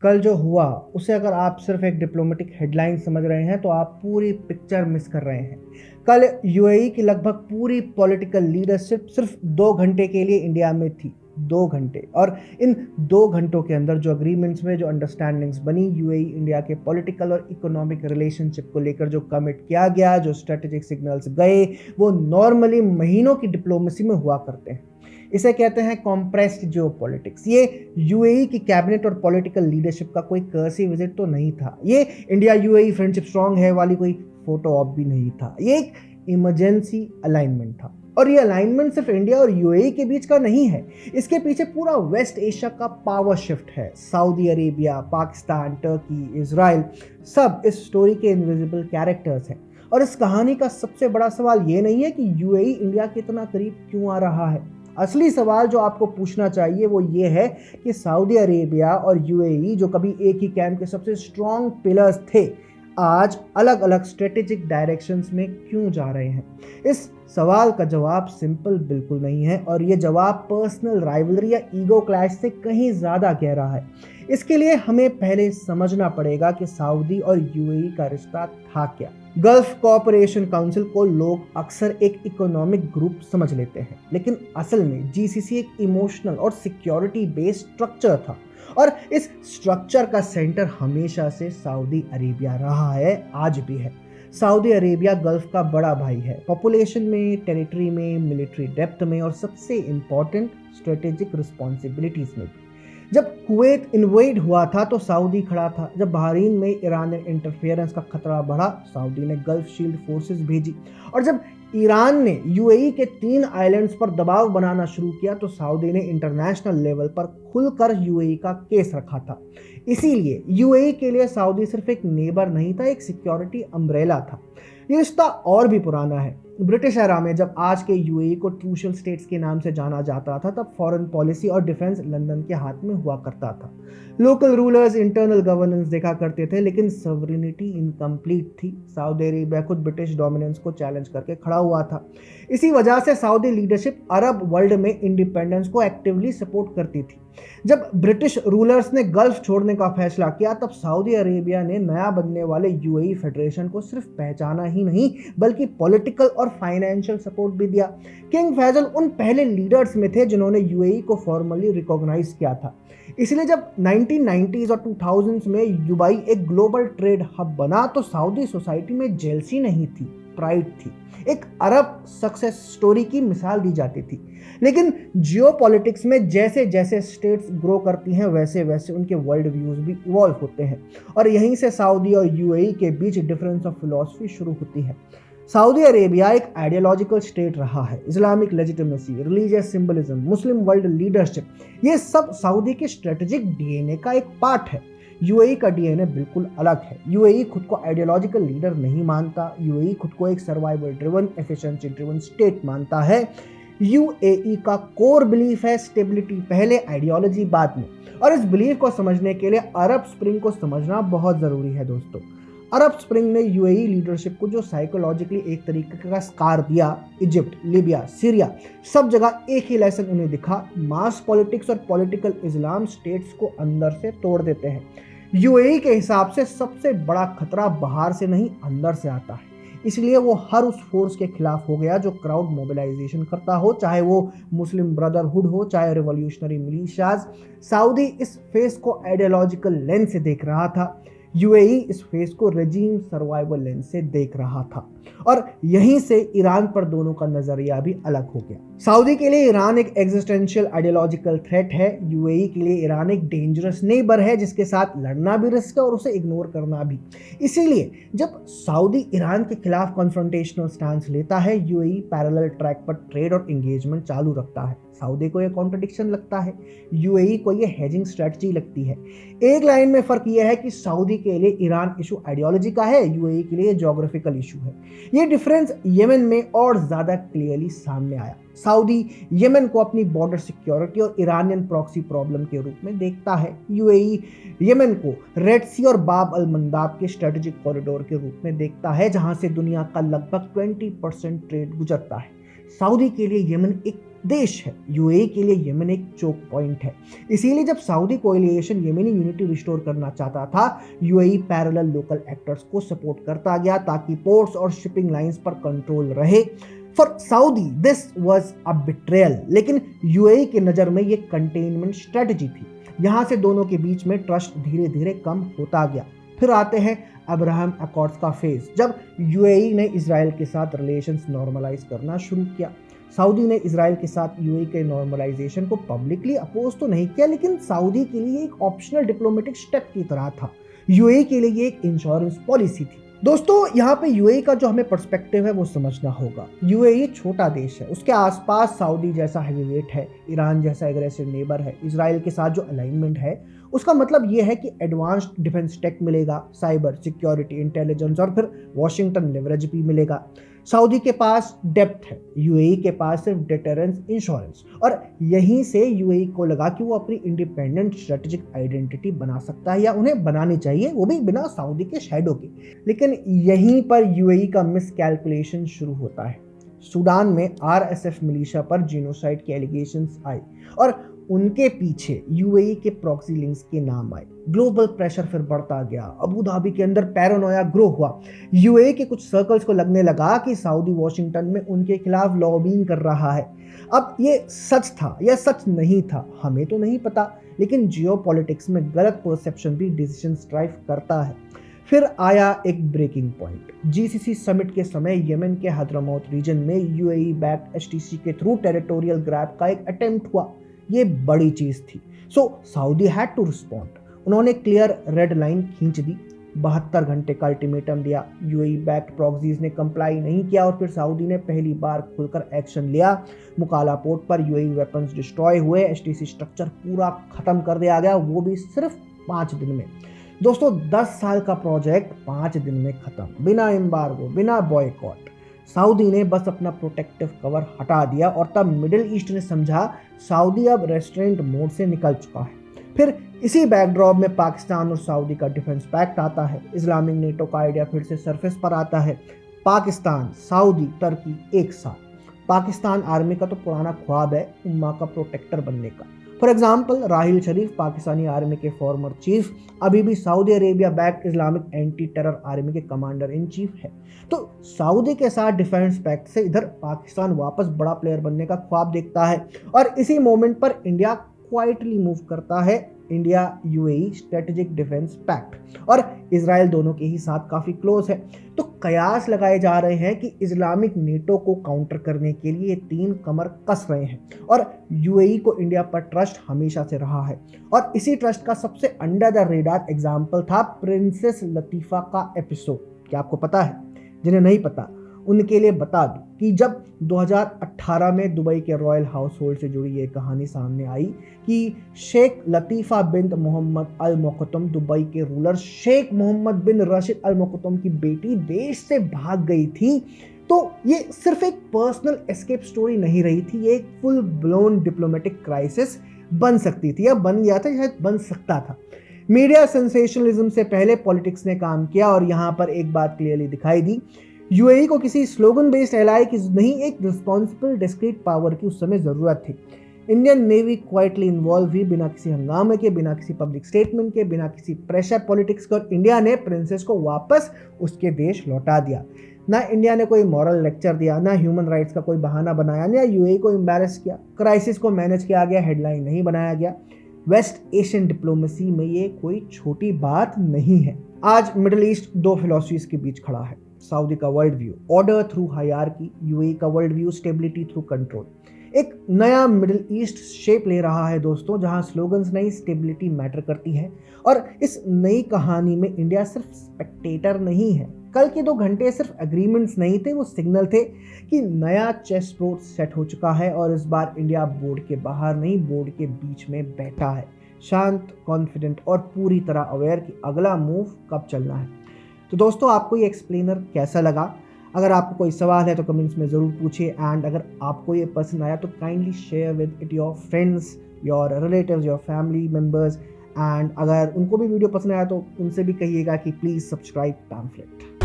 कल जो हुआ उसे अगर आप सिर्फ एक डिप्लोमेटिक हेडलाइन समझ रहे हैं तो आप पूरी पिक्चर मिस कर रहे हैं। कल यूएई की लगभग पूरी पॉलिटिकल लीडरशिप सिर्फ 2 घंटे के लिए इंडिया में थी। 2 घंटे, और इन 2 घंटों के अंदर जो अग्रीमेंट्स में जो अंडरस्टैंडिंग्स बनी, यूएई इंडिया के पॉलिटिकल और इकोनॉमिक रिलेशनशिप को लेकर जो कमिट किया गया, जो स्ट्रेटेजिक सिग्नल्स गए, वो नॉर्मली महीनों की डिप्लोमेसी में हुआ करते हैं। इसे कहते हैं कॉम्प्रेस्ड जियोपॉलिटिक्स। ये यूएई की कैबिनेट और पॉलिटिकल लीडरशिप का कोई कर्सी विजिट तो नहीं था। ये इंडिया यूएई फ्रेंडशिप स्ट्रांग है वाली कोई फोटो ऑप भी नहीं था। ये एक इमरजेंसी अलाइनमेंट था। और ये अलाइनमेंट सिर्फ इंडिया और यूएई के बीच का नहीं है, इसके पीछे पूरा वेस्ट एशिया का पावर शिफ्ट है। Saudi Arabia, Pakistan, Turkey, Israel, सब इस स्टोरी के इनविजिबल कैरेक्टर्स हैं। और इस कहानी का सबसे बड़ा सवाल ये नहीं है कि यूएई इंडिया के इतना करीब क्यों आ रहा है। असली सवाल जो आपको पूछना चाहिए वो ये है कि सऊदी अरेबिया और यूएई, जो कभी एक ही कैंप के सबसे स्ट्रॉन्ग पिलर्स थे, आज अलग अलग स्ट्रेटेजिक डायरेक्शंस में क्यों जा रहे हैं। इस सवाल का जवाब सिंपल बिल्कुल नहीं है, और ये जवाब पर्सनल राइवलरी या ईगो क्लैश से कहीं ज़्यादा गहरा है। इसके लिए हमें पहले समझना पड़ेगा कि सऊदी और यूएई का रिश्ता था क्या। गल्फ कोऑपरेशन काउंसिल को लोग अक्सर एक इकोनॉमिक ग्रुप समझ लेते हैं, लेकिन असल में जीसीसी एक इमोशनल और सिक्योरिटी बेस्ड स्ट्रक्चर था। और इस स्ट्रक्चर का सेंटर हमेशा से सऊदी अरेबिया रहा है, आज भी है। सऊदी अरेबिया गल्फ का बड़ा भाई है, पॉपुलेशन में, टेरिटरी में, मिलिट्री डेप्थ में, और सबसे इंपॉर्टेंट स्ट्रेटेजिक रिस्पॉन्सिबिलिटीज में भी। जब कुवैत इन्वेड हुआ था तो सऊदी खड़ा था। जब बहरीन में ईरानियन इंटरफेरेंस का खतरा बढ़ा, सऊदी ने गल्फ शील्ड फोर्सेस भेजी। और जब ईरान ने यूएई के 3 आइलैंड्स पर दबाव बनाना शुरू किया तो सऊदी ने इंटरनेशनल लेवल पर खुलकर यूएई का केस रखा था। इसीलिए यूएई के लिए सऊदी सिर्फ एक नेबर नहीं था, एक सिक्योरिटी अम्ब्रेला था। ये रिश्ता और भी पुराना है। ब्रिटिश एरा में, जब आज के यूएई को ट्रूशल स्टेट्स के नाम से जाना जाता था, तब फॉरेन पॉलिसी और डिफेंस लंदन के हाथ में हुआ करता था। लोकल रूलर्स इंटरनल गवर्नेंस देखा करते थे, लेकिन सॉवरेनिटी इनकम्प्लीट थी। सऊदी अरेबिया खुद ब्रिटिश डोमिनेंस को चैलेंज करके खड़ा हुआ था। इसी वजह से सऊदी लीडरशिप अरब वर्ल्ड में इंडिपेंडेंस को एक्टिवली सपोर्ट करती थी। जब ब्रिटिश रूलर्स ने गल्फ छोड़ने का फैसला किया, तब सऊदी अरेबिया ने नया बनने वाले यूएई फेडरेशन को सिर्फ पहचाना ही नहीं, बल्कि पॉलिटिकल और फाइनेंशियल सपोर्ट भी दिया। किंग फैजल उन पहले लीडर्स में थे जिन्होंने यूएई को फॉर्मली रिकॉग्नाइज किया था। इसलिए जब 1990s और 2000s में दुबई एक ग्लोबल ट्रेड हब बना, तो सऊदी सोसाइटी में जेलसी नहीं थी, प्राइड थी। एक अरब सक्सेस स्टोरी की मिसाल दी जाती थी। लेकिन जियोपॉलिटिक्स में जैसे जैसे स्टेट्स ग्रो करती हैं, वैसे वैसे उनके वर्ल्ड व्यूज भी इवॉल्व होते हैं। और यहीं से सऊदी और यूएई के बीच डिफरेंस ऑफ फिलॉसफी शुरू होती है। सऊदी अरेबिया एक आइडियोलॉजिकल स्टेट रहा है। इस्लामिक लेजिटिमेसी, रिलीजियस सिंबलिज्म, मुस्लिम वर्ल्ड लीडरशिप, ये सब सऊदी के स्ट्रेटेजिक डीएनए का एक पार्ट है। यूएई का डीएनए बिल्कुल अलग है। यूएई खुद को आइडियोलॉजिकल लीडर नहीं मानता। यूएई खुद को एक survival driven, efficiency driven state मानता है। यूएई का कोर बिलीफ है स्टेबिलिटी पहले, आइडियोलॉजी बाद में। और इस बिलीफ को समझने के लिए अरब स्प्रिंग को समझना बहुत जरूरी है दोस्तों। अरब स्प्रिंग ने यूएई लीडरशिप को जो साइकोलॉजिकली एक तरीके का स्कार दिया, इजिप्ट, लीबिया, सीरिया, सब जगह एक ही लेसन उन्हें दिखा। मास पॉलिटिक्स और पॉलिटिकल इस्लाम स्टेट्स को अंदर से तोड़ देते हैं। यूएई के हिसाब से सबसे बड़ा खतरा बाहर से नहीं, अंदर से आता है। इसलिए वो हर उस फोर्स के खिलाफ हो गया जो क्राउड मोबिलाइजेशन करता हो, चाहे वो मुस्लिम ब्रदरहुड हो, चाहे रिवॉल्यूशनरी मिलिशियाज। सऊदी इस फेस को आइडियोलॉजिकल लेंस से देख रहा था, यूएई इस फेस को रेजीम सर्वाइवल लेंस से देख रहा था। और यहीं से ईरान पर दोनों का नजरिया भी अलग हो गया। सऊदी के लिए ईरान एक एग्जिस्टेंशियल आइडियोलॉजिकल थ्रेट है। यूएई के लिए ईरान एक डेंजरस नेबर है जिसके साथ लड़ना भी रिस्क है और उसे इग्नोर करना भी। इसीलिए जब सऊदी ईरान के खिलाफ कॉन्फ्रंटेशनल स्टांस लेता है, यूएई पैरेलल ट्रैक पर ट्रेड और एंगेजमेंट चालू रखता है। सऊदी को यह कॉन्ट्रडिक्शन लगता है, यूएई को यह हेजिंग स्ट्रेटजी लगती है। एक लाइन में फर्क यह है कि सऊदी के लिए ईरान इशू आइडियोलॉजी का है, यूएई के लिए ज्योग्राफिकल इशू है। यह डिफरेंस यमन में और ज्यादा क्लियरली सामने आया। सऊदी यमन को अपनी बॉर्डर सिक्योरिटी और ईरानियन प्रॉक्सी प्रॉब्लम के रूप में देखता है। यूएई यमन को रेड सी और बाब अल मंदाब के स्ट्रेटेजिक कॉरिडोर के रूप में देखता है, जहां से दुनिया का लगभग 20% ट्रेड गुजरता है। सऊदी के लिए यमन एक देश है। यूएई के लिए यमन एक चोक पॉइंट है। इसीलिए जब सऊदी कोएलिशन यमेनी यूनिटी रिस्टोर करना चाहता था, यूएई पैरेलल लोकल एक्टर्स को सपोर्ट करता गया ताकि पोर्ट्स और शिपिंग लाइंस पर कंट्रोल रहे। For Saudi this was a betrayal, लेकिन यूएई की नज़र में ये कंटेनमेंट स्ट्रेटजी थी। यहाँ से दोनों के बीच में ट्रस्ट धीरे धीरे कम होता गया। फिर आते हैं अब्राहम अकॉर्ड्स का फेज, जब यूएई ने इजराइल के साथ रिलेशंस नॉर्मलाइज करना शुरू किया। सऊदी ने इजराइल के साथ यूएई के नॉर्मलाइजेशन को पब्लिकली अपोज तो नहीं किया, लेकिन सऊदी के लिए एक ऑप्शनल डिप्लोमेटिक स्टेप की तरह था। यूएई के लिए एक इंश्योरेंस पॉलिसी थी। दोस्तों, यहाँ पे यूएई का जो हमें पर्सपेक्टिव है वो समझना होगा। यूएई छोटा देश है, उसके आसपास सऊदी जैसा हैवीवेट है, ईरान जैसा एग्रेसिव नेबर है, इजराइल के साथ जो अलाइनमेंट है उसका मतलब ये है कि एडवांस्ड डिफेंस टेक मिलेगा, साइबर सिक्योरिटी, इंटेलिजेंस और फिर वॉशिंगटन लेवरेज भी मिलेगा। सऊदी के पास डेप्थ है, यूएई के पास सिर्फ डिटरेंस इंश्योरेंस, और यहीं से यूएई को लगा कि वो अपनी इंडिपेंडेंट स्ट्रेटेजिक आइडेंटिटी बना सकता है, या उन्हें बनानी चाहिए, वो भी बिना सऊदी के शैडो के। लेकिन यहीं पर यूएई का मिस कैलकुलेशन शुरू होता है। सूडान में आरएसएफ मिलिशिया पर जीनोसाइड के एलिगेशंस आए और उनके पीछे यूएई के प्रॉक्सी लिंक्स के नाम आए। ग्लोबल प्रेशर फिर बढ़ता गया। अबू धाबी के अंदर पैरानोया ग्रो हुआ। यूएई के कुछ सर्कल्स को लगने लगा कि सऊदी वॉशिंगटन में उनके खिलाफ लॉबिंग कर रहा है। अब ये सच था या सच नहीं था हमें तो नहीं पता, लेकिन जियोपॉलिटिक्स में गलत परसेप्शन भी डिसीजंस ड्राइव करता है। फिर आया एक ब्रेकिंग पॉइंट। जीसीसी समिट के समय यमन के हद्रमौत रीजन में यूएई बैक्ड एचटीसी के थ्रू टेरिटोरियल ग्रैब का एक अटेम्प्ट हुआ। ये बड़ी चीज थी, सो सऊदी हैड टू रिस्पॉन्ड। उन्होंने क्लियर रेड लाइन खींच दी, 72 घंटे का अल्टीमेटम दिया। यूएई बैक्ड प्रॉक्सीज ने कंप्लाई नहीं किया और फिर सऊदी ने पहली बार खुलकर एक्शन लिया। मुकाला पोर्ट पर यूएई वेपन्स डिस्ट्रॉय हुए, एचटीसी स्ट्रक्चर पूरा खत्म कर दिया गया, वो भी सिर्फ 5 दिन में। दोस्तों, 10 साल का प्रोजेक्ट 5 दिन में खत्म, बिना एम्बार्गो, बिना बॉयकॉट। सऊदी ने बस अपना प्रोटेक्टिव कवर हटा दिया और तब मिडिल ईस्ट ने समझा सऊदी अब रेस्ट्रेंट मोड से निकल चुका है। फिर इसी बैकड्रॉप में पाकिस्तान और सऊदी का डिफेंस पैक्ट आता है। इस्लामिक नेटो का आइडिया फिर से सरफेस पर आता है। पाकिस्तान, सऊदी, टर्की एक साथ। पाकिस्तान आर्मी का तो पुराना ख्वाब है उम्मा का प्रोटेक्टर बनने का। For example, Rahil Sharif Pakistani army के फॉर्मर चीफ अभी भी Saudi Arabia backed Islamic anti terror army के कमांडर इन चीफ है। तो सऊदी के साथ डिफेंस पैक्ट से इधर पाकिस्तान वापस बड़ा प्लेयर बनने का ख्वाब देखता है और इसी मोमेंट पर इंडिया क्वाइटली मूव करता है। India UAE strategic defence pact और इजराइल दोनों के ही साथ काफ़ी क्लोज है। तो कयास लगाए जा रहे हैं कि इस्लामिक नेटो को काउंटर करने के लिए 3 कमर कस रहे हैं और यूएई को इंडिया पर ट्रस्ट हमेशा से रहा है। और इसी ट्रस्ट का सबसे अंडर द रेडार एग्जाम्पल था प्रिंसेस लतीफ़ा का एपिसोड। क्या आपको पता है? जिन्हें नहीं पता उनके लिए बता दूं कि जब 2018 में दुबई के रॉयल हाउस होल्ड से जुड़ी ये कहानी सामने आई कि शेख लतीफ़ा बिन मोहम्मद अल मखदूम, दुबई के रूलर शेख मोहम्मद बिन रशीद अल मखदूम की बेटी देश से भाग गई थी, तो ये सिर्फ एक पर्सनल एस्केप स्टोरी नहीं रही थी, ये एक फुल ब्लोन डिप्लोमेटिक क्राइसिस बन सकती थी या बन गया था, शायद बन सकता था। मीडिया सेंसेशनलिज्म से पहले पॉलिटिक्स ने काम किया और यहाँ पर एक बात क्लियरली दिखाई दी, यूएई को किसी स्लोगन बेस्ड एलाई की नहीं, एक रिस्पॉन्सिबल डिस्क्रीट पावर की उस समय ज़रूरत थी। इंडियन नेवी क्वाइटली इन्वॉल्व हुई बिना किसी हंगामे के, बिना किसी पब्लिक स्टेटमेंट के, बिना किसी प्रेशर पॉलिटिक्स के, और इंडिया ने प्रिंसेस को वापस उसके देश लौटा दिया। ना इंडिया ने कोई मॉरल लेक्चर दिया, ना ह्यूमन राइट्स का कोई बहाना बनाया, ना यूएई को एम्बैरेस किया। क्राइसिस को मैनेज किया गया, हेडलाइन नहीं बनाया गया। वेस्ट एशियन डिप्लोमेसी में ये कोई छोटी बात नहीं है। आज मिडिल ईस्ट 2 फिलॉसफीज के बीच खड़ा है। सऊदी का world view order through hierarchy, UAE का world view stability through control. एक नया मिडिल ईस्ट शेप ले रहा है दोस्तों, जहां स्लोगन्स नहीं, स्टेबिलिटी मैटर करती है। और इस नई कहानी में इंडिया सिर्फ स्पेक्टेटर नहीं है। कल के 2 घंटे सिर्फ एग्रीमेंट्स नहीं थे, वो सिग्नल थे कि नया चेस बोर्ड सेट हो चुका है और इस बार इंडिया बोर्ड के बाहर नहीं, बोर्ड के बीच में बैठा है, शांत, कॉन्फिडेंट और पूरी तरह अवेयर कि अगला मूव कब चलना है। तो दोस्तों, आपको ये एक्सप्लेनर कैसा लगा? अगर आपको कोई सवाल है तो कमेंट्स में ज़रूर पूछिए, एंड अगर आपको ये पसंद आया तो kindly share with it your friends, your relatives, your family members, and अगर उनको भी वीडियो पसंद आया तो उनसे भी कहिएगा कि प्लीज़ सब्सक्राइब पैम्फलेट।